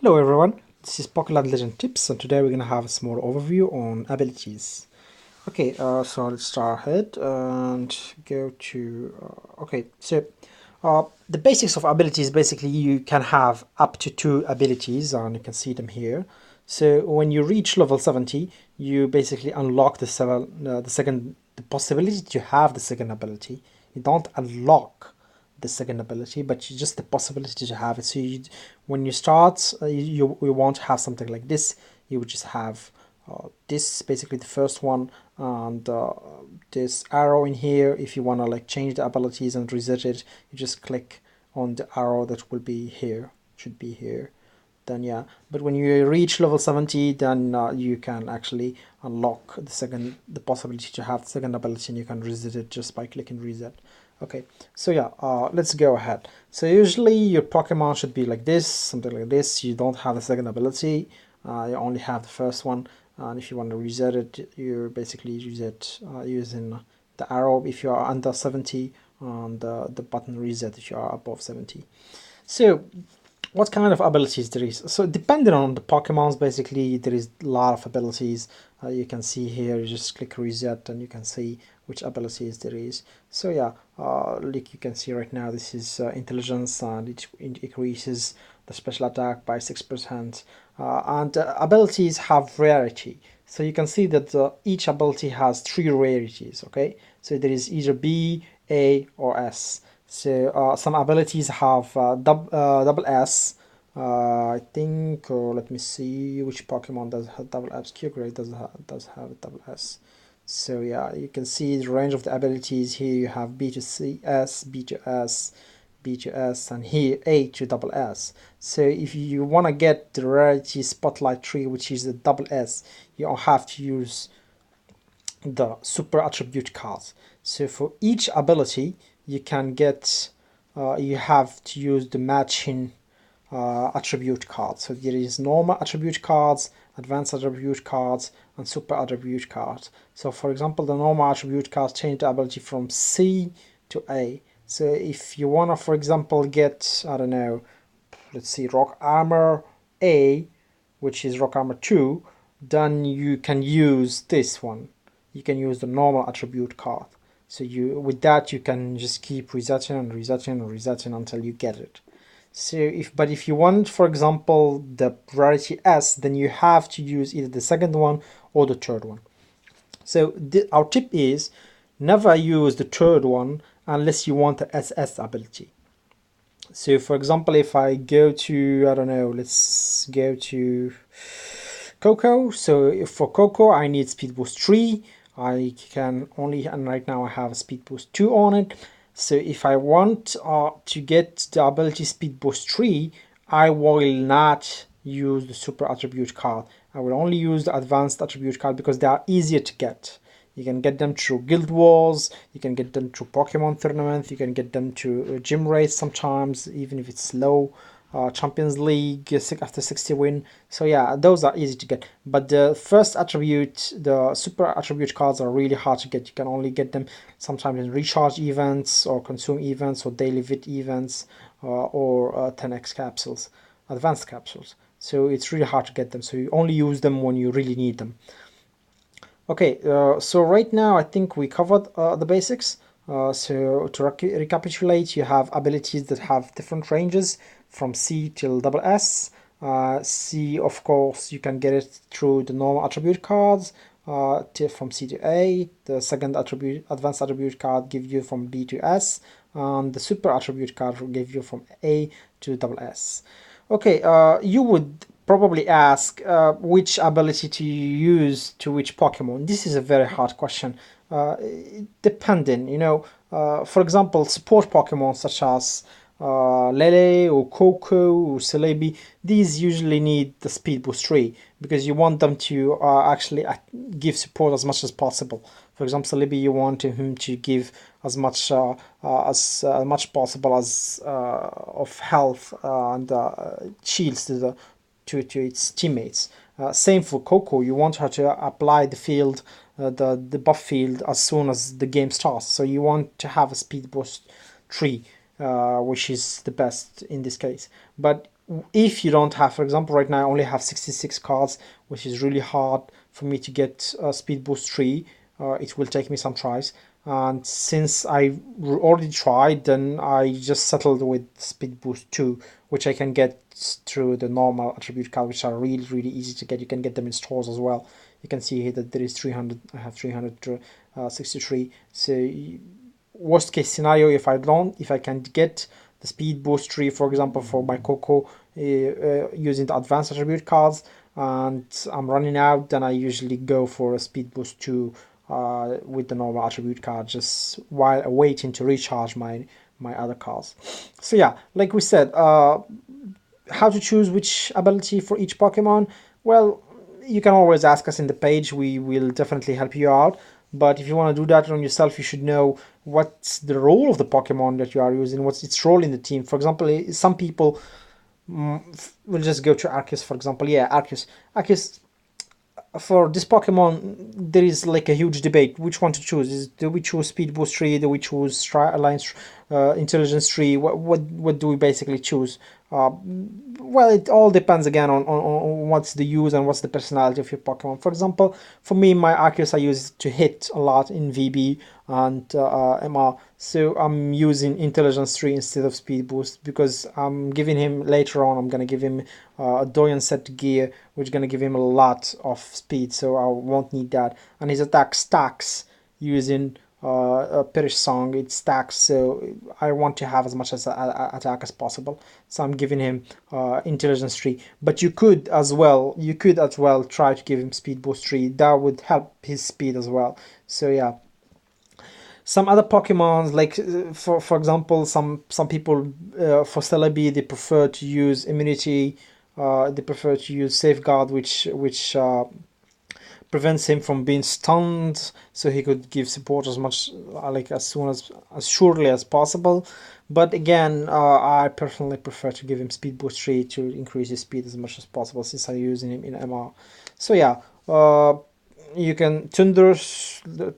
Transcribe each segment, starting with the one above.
Hello everyone, this is Pokeland Legend Tips, and today we're going to have a small overview on abilities. Okay, so let's start ahead and go to... the basics of abilities, basically you can have up to 2 abilities, and you can see them here. So when you reach level 70, you basically unlock the possibility to have the second ability. You don't unlock the second ability, but you just the possibility to have it. So when you start, you want to have something like this. You would just have this, basically the first one, and this arrow in here. If you want to like change the abilities and reset it, you just click on the arrow that will be here, should be here. Then yeah, but when you reach level 70, then you can actually unlock the possibility to have the second ability, and you can reset it just by clicking reset. Okay, so yeah, let's go ahead. So usually your Pokemon should be like this, something like this. You don't have the second ability, you only have the first one, and if you want to reset it, you basically reset using the arrow if you are under 70, and the button reset if you are above 70. So what kind of abilities there is? So depending on the Pokemons, basically there is a lot of abilities. You can see here, you just click reset and you can see which abilities there is. So yeah, like you can see right now, this is intelligence, and it increases the special attack by 6%. And abilities have rarity. So you can see that each ability has 3 rarities, okay? So there is either B, A, or S. So some abilities have double S. I think, or let me see which Pokemon does have double S. Kyogre does have double S. So yeah, you can see the range of the abilities here. You have B to C S, B to S, B to S, and here A to double S. So if you want to get the rarity spotlight tree, which is the double S, you have to use the super attribute cards. So for each ability, you can get, you have to use the matching attribute cards. So there is normal attribute cards, advanced attribute cards, and super attribute cards. So for example, the normal attribute cards change the ability from C to A. So if you wanna, for example, get, I don't know, let's see, Rock Armor A, which is Rock Armor 2, then you can use this one. You can use the normal attribute card. So with that you can just keep resetting and resetting and resetting until you get it. So if you want, for example, the rarity S, then you have to use either the second one or the third one. So our tip is never use the third one unless you want the SS ability. So for example, if I go to, I don't know, let's go to Coco. So for Coco, I need Speed Boost 3. I can only, and right now I have a Speed Boost 2 on it. So if I want to get the ability Speed Boost 3, I will not use the Super Attribute card. I will only use the Advanced Attribute card because they are easier to get. You can get them through Guild Wars, you can get them through Pokemon tournaments, you can get them through gym raids sometimes, even if it's slow. Champions League after 60 win. So yeah, those are easy to get. But the first attribute, the super attribute cards, are really hard to get. You can only get them sometimes in recharge events or consume events or daily vid events or 10x capsules, advanced capsules. So it's really hard to get them. So you only use them when you really need them. Okay, so right now I think we covered the basics. So to recapitulate, you have abilities that have different ranges from C till double S. C, of course, you can get it through the normal attribute cards from C to A. The second attribute, advanced attribute card, give you from B to S, and the super attribute card will give you from A to double S. Okay, you would probably ask which ability to use to which Pokemon. This is a very hard question. Depending, for example, support Pokemon such as Lele or Coco or Celebi, these usually need the Speed Boost 3 because you want them to actually give support as much as possible. For example, Celebi, you want him to give as much much possible as of health and shields to its teammates. Same for Coco, you want her to apply the field, the buff field as soon as the game starts. So you want to have a Speed Boost 3, which is the best in this case. But if you don't have, for example, right now I only have 66 cards, which is really hard for me to get speed boost 3. It will take me some tries, and since I already tried, then I just settled with speed boost 2, which I can get through the normal attribute card, which are really easy to get. You can get them in stores as well. You can see here that there is 300. I have 363. So worst case scenario, if I can get the speed boost tree, for example, for my Coco, using the advanced attribute cards, and I'm running out, then I usually go for a speed boost 2 with the normal attribute card, just while waiting to recharge my other cards. So yeah, like we said, how to choose which ability for each Pokemon? Well, you can always ask us in the page. We will definitely help you out. But if you want to do that on yourself, you should know what's the role of the Pokemon that you are using, what's its role in the team. For example, some people will just go to Arceus, for example. Yeah, Arceus. Arceus, for this Pokemon, there is like a huge debate which one to choose. Do we choose Speed Boost 3? Do we choose Alliance Intelligence 3? What do we basically choose? Well, it all depends again on what's the use and what's the personality of your Pokemon. For example, for me, my Arceus I use to hit a lot in VB and MR, so I'm using Intelligence 3 instead of Speed Boost, because I'm giving him later on, I'm gonna give him a Doyen set gear, which is gonna give him a lot of speed, so I won't need that. And his attack stacks using a Perish Song, it stacks, so I want to have as much as attack as possible. So I'm giving him Intelligence 3. But you could as well try to give him Speed Boost 3. That would help his speed as well. So yeah. Some other Pokemons, like for example, some people for Celebi, they prefer to use Immunity. They prefer to use Safeguard, which prevents him from being stunned, so he could give support as much like as surely as possible. But again, I personally prefer to give him Speed Boost 3 to increase his speed as much as possible, since I'm using him in MR. So yeah, you can Thunder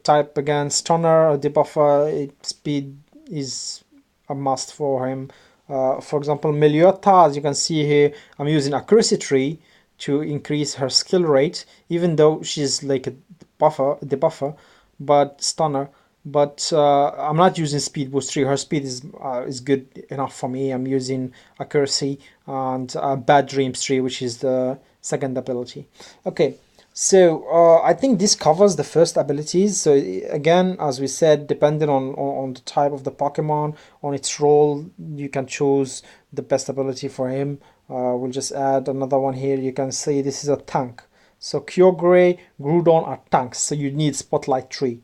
type again, Stunner or Debuffer. Speed is a must for him. For example, Meloetta, as you can see here, I'm using Accuracy 3 to increase her skill rate, even though she's like a debuffer, but Stunner. But I'm not using Speed Boost 3. Her speed is good enough for me. I'm using Accuracy and Bad Dreams 3, which is the second ability. Okay, so I think this covers the first abilities. So again, as we said, depending on the type of the Pokemon, on its role, you can choose the best ability for him. We'll just add another one here. You can see this is a tank. So Kyogre, Groudon are tanks, so you need Spotlight 3.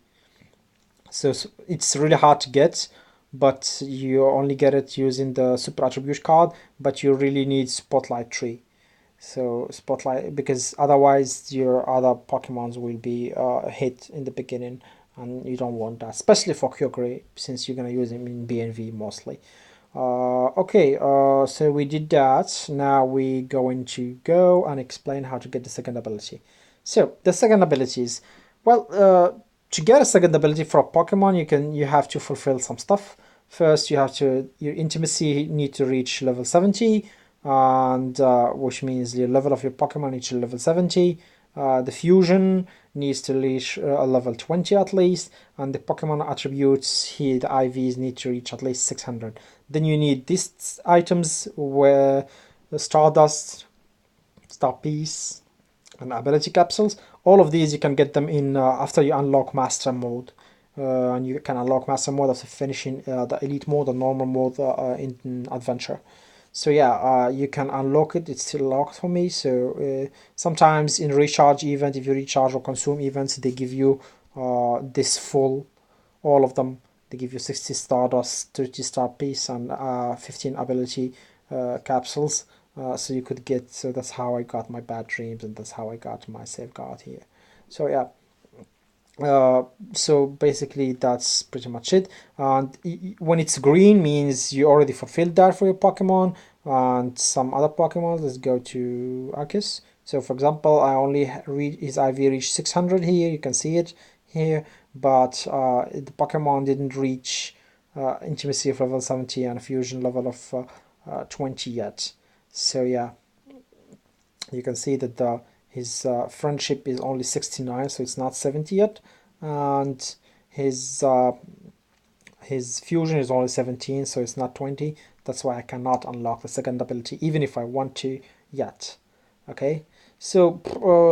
So it's really hard to get, but you only get it using the Super Attribute card, but you really need Spotlight 3. So Spotlight, because otherwise your other Pokemons will be hit in the beginning, and you don't want that, especially for Kyogre, since you're gonna use him in BNV mostly. Okay, so we did that. Now we're going to go and explain how to get the second ability. So the second ability is, well, to get a second ability for a Pokemon, you have to fulfill some stuff. First, your intimacy need to reach level 70, and which means the level of your Pokemon needs to level 70. The fusion needs to reach a level 20 at least, and the Pokemon attributes here, the IVs, need to reach at least 600. Then you need these items, where the Stardust, Star Piece, and Ability Capsules. All of these you can get them in after you unlock Master Mode. And you can unlock Master Mode after finishing the Elite Mode or Normal Mode in Adventure. So yeah, you can unlock it. It's still locked for me. So sometimes in recharge event, if you recharge or consume events, they give you this full, all of them. They give you 60 Stardust, 30 Star Piece, and 15 Ability Capsules. So you could get. So that's how I got my Bad Dreams, and that's how I got my Safeguard here. So yeah. So basically that's pretty much it. And when it's green means you already fulfilled that for your Pokemon and some other Pokemon. Let's go to Arceus. So for example, I only read his IV reached 600 here. You can see it here, but the Pokemon didn't reach intimacy of level 70 and fusion level of 20 yet. So yeah, you can see that his friendship is only 69, so it's not 70 yet, and his fusion is only 17, so it's not 20. That's why I cannot unlock the second ability even if I want to yet. Okay, so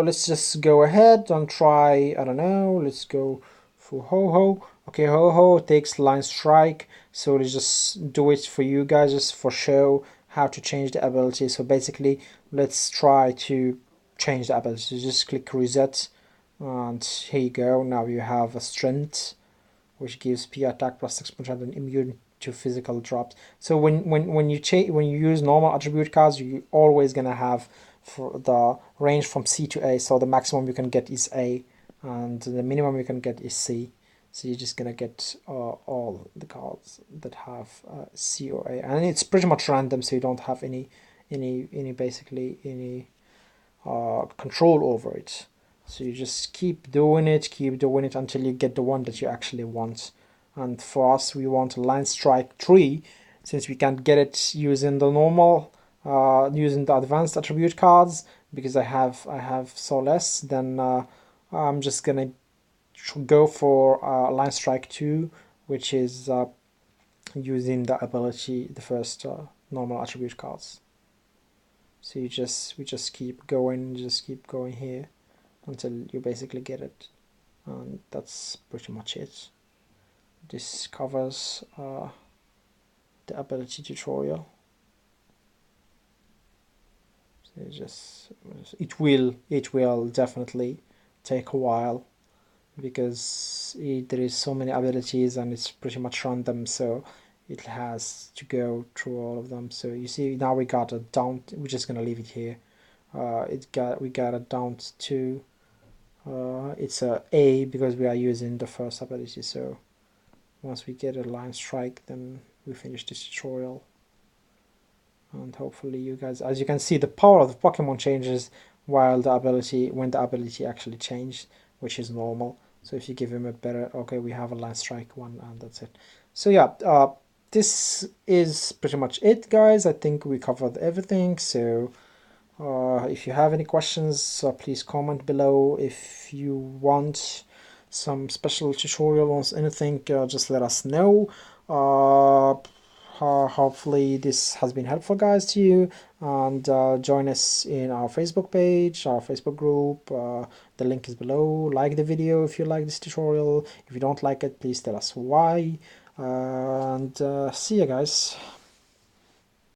let's just go ahead and try, I don't know, let's go for Ho-Ho. Okay, Ho-Ho takes Line Strike, so let's just do it for you guys, just for show how to change the ability. So basically, let's try to change the ability. So just click reset, and here you go. Now you have a strength, which gives P attack plus 6% and immune to physical drops. So when you use normal attribute cards, you're always gonna have for the range from C to A. So the maximum you can get is A, and the minimum you can get is C. So you're just gonna get all the cards that have C or A, and it's pretty much random. So you don't have any basically any control over it. So you just keep doing it until you get the one that you actually want. And for us, we want Line Strike 3, since we can't get it using the normal, using the advanced attribute cards, because I have so less. Then I'm just gonna go for Line Strike 2, which is using the ability, the first normal attribute cards. So we just keep going, here until you basically get it, and that's pretty much it. This covers the ability tutorial. So it will definitely take a while, because there is so many abilities and it's pretty much random, so it has to go through all of them. So you see now we got it down, we're just gonna leave it here. We got it down to it's a because we are using the first ability. So once we get a Line Strike, then we finish this tutorial, and hopefully you guys, as you can see, the power of the Pokemon changes while when the ability actually changed, which is normal. So if you give him a better, okay, we have a Line Strike one, and that's it. So yeah, this is pretty much it, guys. I think we covered everything. So if you have any questions, please comment below. If you want some special tutorial on anything, just let us know. Hopefully this has been helpful, guys, to you, and join us in our Facebook page, our Facebook group. The link is below. Like the video if you like this tutorial. If you don't like it, please tell us why, and see you guys.